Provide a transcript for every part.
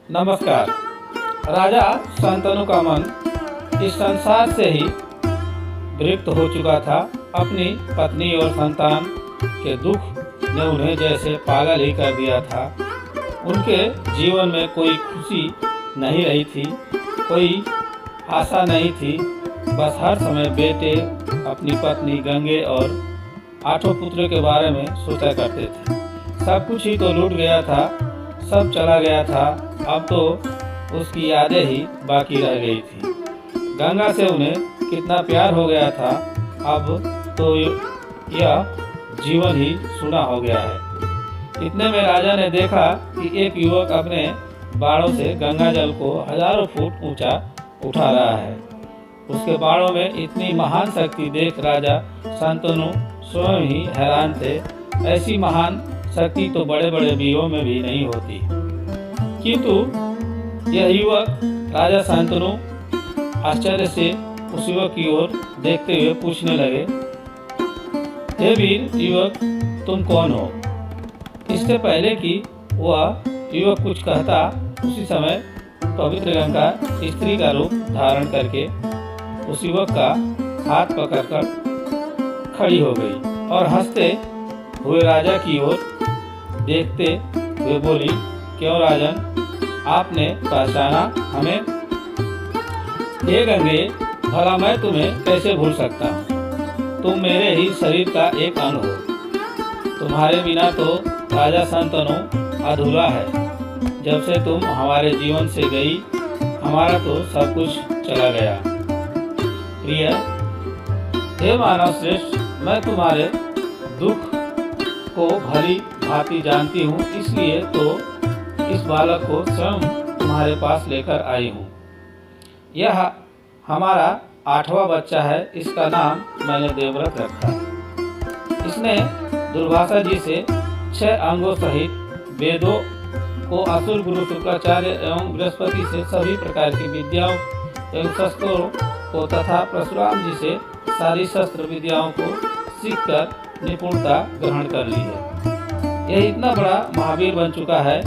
नमस्कार। राजा शांतनु का मन इस संसार से ही विरक्त हो चुका था। अपनी पत्नी और संतान के दुख ने उन्हें जैसे पागल ही कर दिया था। उनके जीवन में कोई खुशी नहीं रही थी, कोई आशा नहीं थी। बस हर समय बेटे, अपनी पत्नी गंगे और 8 पुत्रों के बारे में सोचा करते थे। सब कुछ ही तो लूट गया था, सब चला गया था। अब तो उसकी यादें ही बाकी रह गई थी। गंगा से उन्हें कितना प्यार हो गया था, अब तो यह जीवन ही सूना हो गया है। इतने में राजा ने देखा कि एक युवक अपने बाड़ों से गंगा जल को हजारों फुट ऊंचा उठा रहा है। उसके बाड़ों में इतनी महान शक्ति देख राजा शांतनु स्वयं ही हैरान थे। ऐसी महान शक्ति तो बड़े बड़े वीरों में भी नहीं होती। किंतु यह युवक राजा शांतनु आश्चर्य से उस युवक की ओर देखते हुए पूछने लगे, हे वीर युवक, तुम कौन हो? इससे पहले कि वह युवक कुछ कहता, उसी समय पवित्र गंगा स्त्री का रूप धारण करके उस युवक का हाथ पकड़कर खड़ी हो गई और हंसते हुए राजा की ओर देखते हुए बोली, क्यों राजन, आपने पहचाना हमें? हे गंगे, भला मैं तुम्हें कैसे भूल सकता हूँ? तुम मेरे ही शरीर का एक अंग हो। तुम्हारे बिना तो राजा शांतनु अधूरा है। जब से तुम हमारे जीवन से गई, हमारा तो सब कुछ चला गया। प्रिय, हे मानव श्रेष्ठ, मैं तुम्हारे दुख को भली भांति जानती हूँ, इसलिए तो इस बालक को स्वयं तुम्हारे पास लेकर आई हूँ। यह हमारा 8वां बच्चा है। इसका नाम मैंने देवव्रत रखा है। इसने दुर्वासा जी से 6 अंगों सहित वेदों को, असुर गुरु शुक्राचार्य एवं बृहस्पति से सभी प्रकार की विद्याओं एवं शस्त्रों को तथा परशुराम जी से सारी शस्त्र विद्याओं को सीखकर निपुणता ग्रहण कर ली है। यह इतना बड़ा महावीर बन चुका है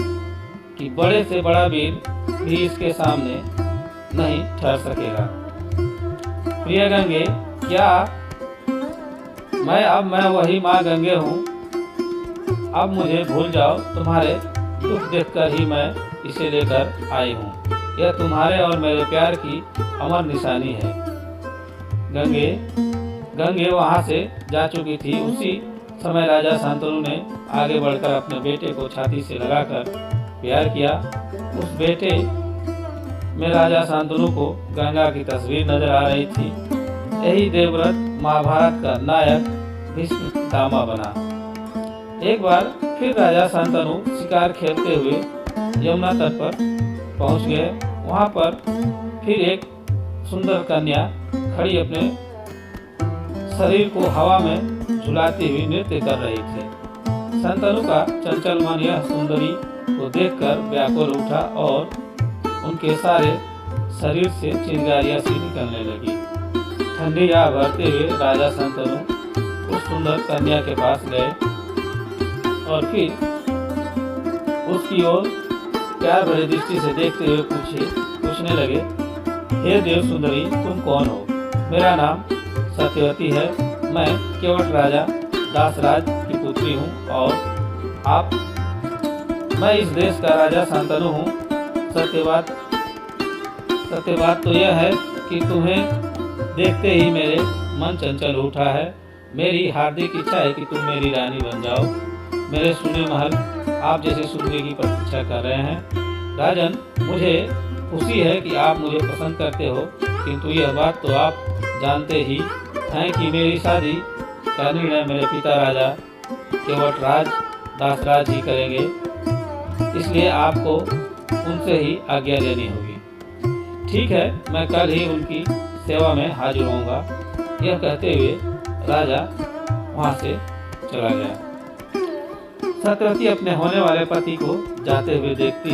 कि बड़े से बड़ा वीर भी इसके सामने नहीं ठहर सकेगा। प्रिय गंगे, क्या मैं वही माँ गंगे हूँ? अब मुझे भूल जाओ। तुम्हारे दुख देखकर ही मैं इसे लेकर आई हूँ। यह तुम्हारे और मेरे प्यार की अमर निशानी है। गंगे वहाँ से जा चुकी थी। उसी समय राजा शांतनु ने आगे बढ़कर अपने बेटे को छाती से लगाकर प्यार किया। उस बेटे में राजा शांतनु को गंगा की तस्वीर नजर आ रही थी। यही देवव्रत महाभारत का नायक भीष्म दामा बना। एक बार फिर राजा शांतनु शिकार खेलते हुए यमुना तट पर पहुंच गए। वहां पर फिर एक सुंदर कन्या खड़ी अपने शरीर को हवा में झुलाती हुई नृत्य कर रही थी। शांतनु का चंचल मन यह सुंदरी को देखकर व्याकुल उठा और उनके सारे शरीर से चिंगारियां सी निकलने लगी। ठंडी हवा भरते हुए राजा शांतनु उस सुंदर कन्या के पास गए और फिर उसकी ओर प्यार भरी दृष्टि से देखते हुए पूछने लगे, हे देव सुंदरी, तुम कौन हो? मेरा नाम सत्यवती है। मैं केवट राजा दासराज की पुत्री हूँ और मैं इस देश का राजा शांतनु हूँ। सत्य बात तो यह है कि तुम्हें देखते ही मेरे मन चंचल उठा है। मेरी हार्दिक इच्छा है कि तुम मेरी रानी बन जाओ। मेरे सुने महल आप जैसे सुंदरी की प्रतीक्षा कर रहे हैं। राजन, मुझे खुशी है कि आप मुझे पसंद करते हो, किंतु यह बात तो आप जानते ही हैं कि मेरी शादी का निर्णय मेरे पिता राजा केवट राज दासराज ही करेंगे। इसलिए आपको उनसे ही आज्ञा लेनी होगी। ठीक है, मैं कल ही उनकी सेवा में हाजिर होऊंगा। यह कहते हुए राजा वहां से चला गया। सत्यवती अपने होने वाले पति को जाते हुए देखती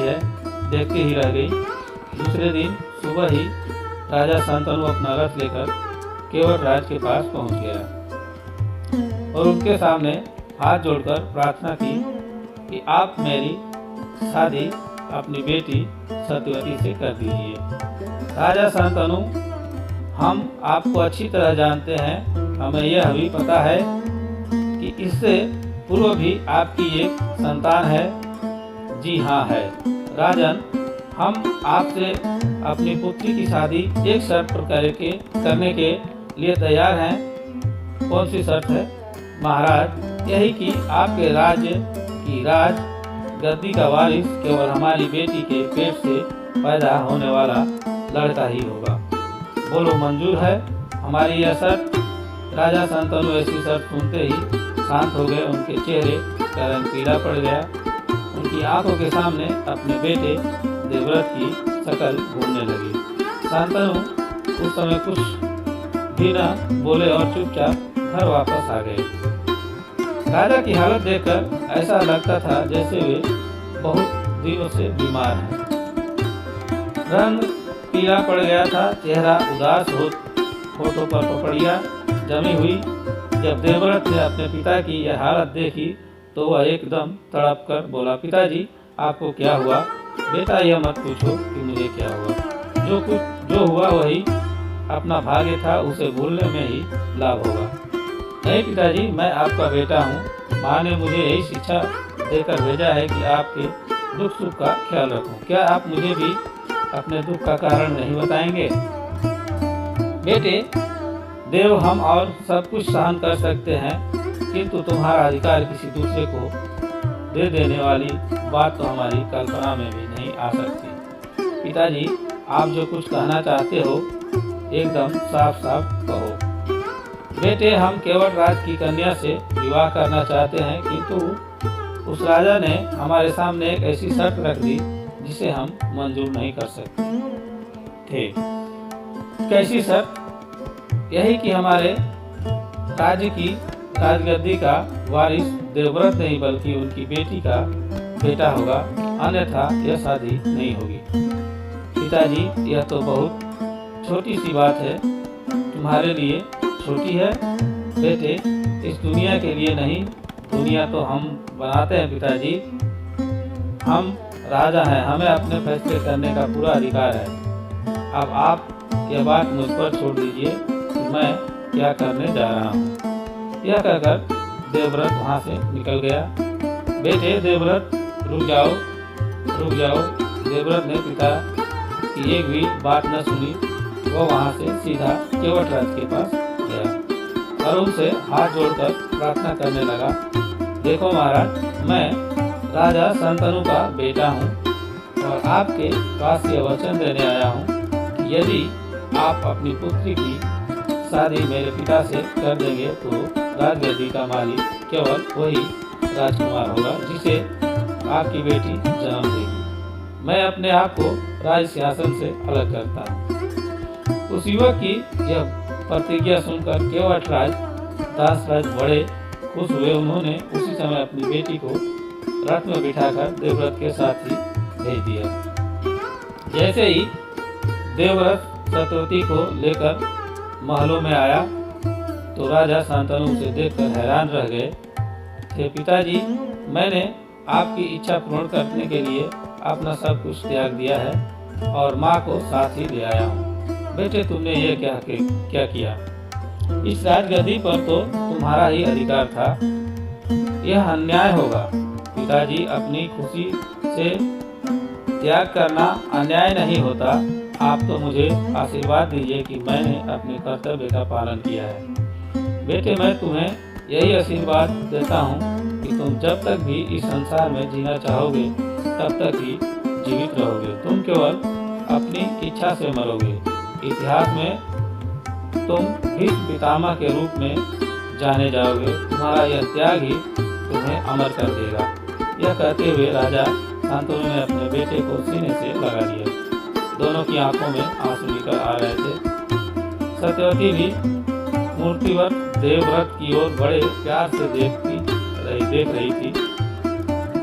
ही रह गई। दूसरे दिन सुबह ही राजा शांतनु अपना रथ लेकर केवट राज के पास पहुंच गया और उनके सामने हाथ जोड़कर प्रार्थना की कि आप मेरी शादी अपनी बेटी सत्यवती से कर दीजिए। राजा शांतनु, हम आपको अच्छी तरह जानते हैं, हमें यह भी पता है कि इससे पूर्व भी आपकी एक संतान है। जी हाँ है। राजन, हम आपसे अपनी पुत्री की शादी एक शर्त पर करने के लिए तैयार हैं। कौन सी शर्त है? महाराज, यही कि आपके राज्य की राज गद्दी का वारिस केवल हमारी बेटी के पेट से पैदा होने वाला लड़का ही होगा। बोलो, मंजूर है हमारी यह शर्त? राजा शांतनु ऐसी शर्त सुनते ही शांत हो गए। उनके चेहरे का रंग पीला पड़ गया। उनकी आंखों के सामने अपने बेटे देवव्रत की शक्ल घूमने लगी। शांतनु उस समय कुछ भी न बोले और चुपचाप घर वापस आ गए। राजा की हालत देखकर ऐसा लगता था जैसे वे बहुत दिनों से बीमार हैं। रंग पीला पड़ गया था, चेहरा उदास हो, होठों पर पपड़ियां जमी हुई। जब देवव्रत ने अपने पिता की यह हालत देखी तो वह एकदम तड़प कर बोला, पिताजी आपको क्या हुआ? बेटा, यह मत पूछो कि मुझे क्या हुआ। जो हुआ वही अपना भाग्य था, उसे भूलने में ही लाभ होगा। नहीं पिताजी, मैं आपका बेटा हूँ। माँ ने मुझे यही शिक्षा देकर भेजा है कि आपके दुख सुख का ख्याल रखूं। क्या आप मुझे भी अपने दुख का कारण नहीं बताएंगे? बेटे देव, हम और सब कुछ सहन कर सकते हैं, किंतु तुम्हारा अधिकार किसी दूसरे को दे देने वाली बात तो हमारी कल्पना में भी नहीं आ सकती। पिताजी, आप जो कुछ कहना चाहते हो एकदम साफ साफ कहो। बेटे, हम केवल राज की कन्या से विवाह करना चाहते हैं, किंतु उस राजा ने हमारे सामने एक ऐसी शर्त रख दी जिसे हम मंजूर नहीं कर सकते थे। कैसी शर्त? यही कि हमारे राज्य की राजगद्दी का वारिस देवव्रत नहीं बल्कि उनकी बेटी का बेटा होगा, अन्यथा यह शादी नहीं होगी। पिताजी, यह तो बहुत छोटी सी बात है। तुम्हारे लिए छोटी है बेटे, इस दुनिया के लिए नहीं। दुनिया तो हम बनाते हैं पिताजी। हम राजा हैं, हमें अपने फैसले करने का पूरा अधिकार है। अब आप यह बात मुझ पर छोड़ दीजिए कि मैं क्या करने जा रहा हूँ। यह कहकर देवव्रत वहाँ से निकल गया। बेटे देवव्रत, रुक जाओ रुक जाओ। देवव्रत ने पिता की एक भी बात न सुनी। वो वहाँ से सीधा केवटराज के पास गया और उनसे हाथ जोड़कर प्रार्थना करने लगा। देखो महाराज, मैं राजा शांतनु का बेटा हूँ और आपके पास यह वचन देने आया हूँ कि यदि आप अपनी पुत्री की शादी मेरे पिता से कर देंगे तो राजगद्दी का मालिक केवल वही राजकुमार होगा जिसे आपकी बेटी जन्म देगी। मैं अपने आप को राज सिंहासन से अलग करता हूँ। उस युवक की यह प्रतिज्ञा सुनकर केवटराज दासराज बड़े खुश हुए। उन्होंने उसी समय अपनी बेटी को रथ में बिठाकर देवव्रत के साथ ही भेज दिया। जैसे ही देवव्रत सत्यवती को लेकर महलों में आया तो राजा शांतनु उसे देखकर हैरान रह गए थे। पिताजी, मैंने आपकी इच्छा पूर्ण करने के लिए अपना सब कुछ त्याग दिया है और माँ को साथ ही ले आया हूँ। बेटे, तुमने ये क्या किया? इस राजगद्दी पर तो तुम्हारा ही अधिकार था। यह अन्याय होगा। पिताजी, अपनी खुशी से त्याग करना अन्याय नहीं होता। आप तो मुझे आशीर्वाद दीजिए कि मैंने अपने कर्तव्य का पालन किया है। बेटे, मैं तुम्हें यही आशीर्वाद देता हूँ कि तुम जब तक भी इस संसार में जीना चाहोगे तब तक ही जीवित रहोगे। तुम केवल अपनी इच्छा से मरोगे। इतिहास में तुम भीष्म पितामह के रूप में जाने जाओगे। तुम्हारा यह त्याग ही तुम्हें अमर कर देगा। यह कहते हुए राजा शांतनु ने अपने बेटे को सीने से लगा लिया। दोनों की आंखों में आंसू निकल आ रहे थे। सत्यवती भी मूर्तिवत देवव्रत की ओर बड़े प्यार से देख रही थी।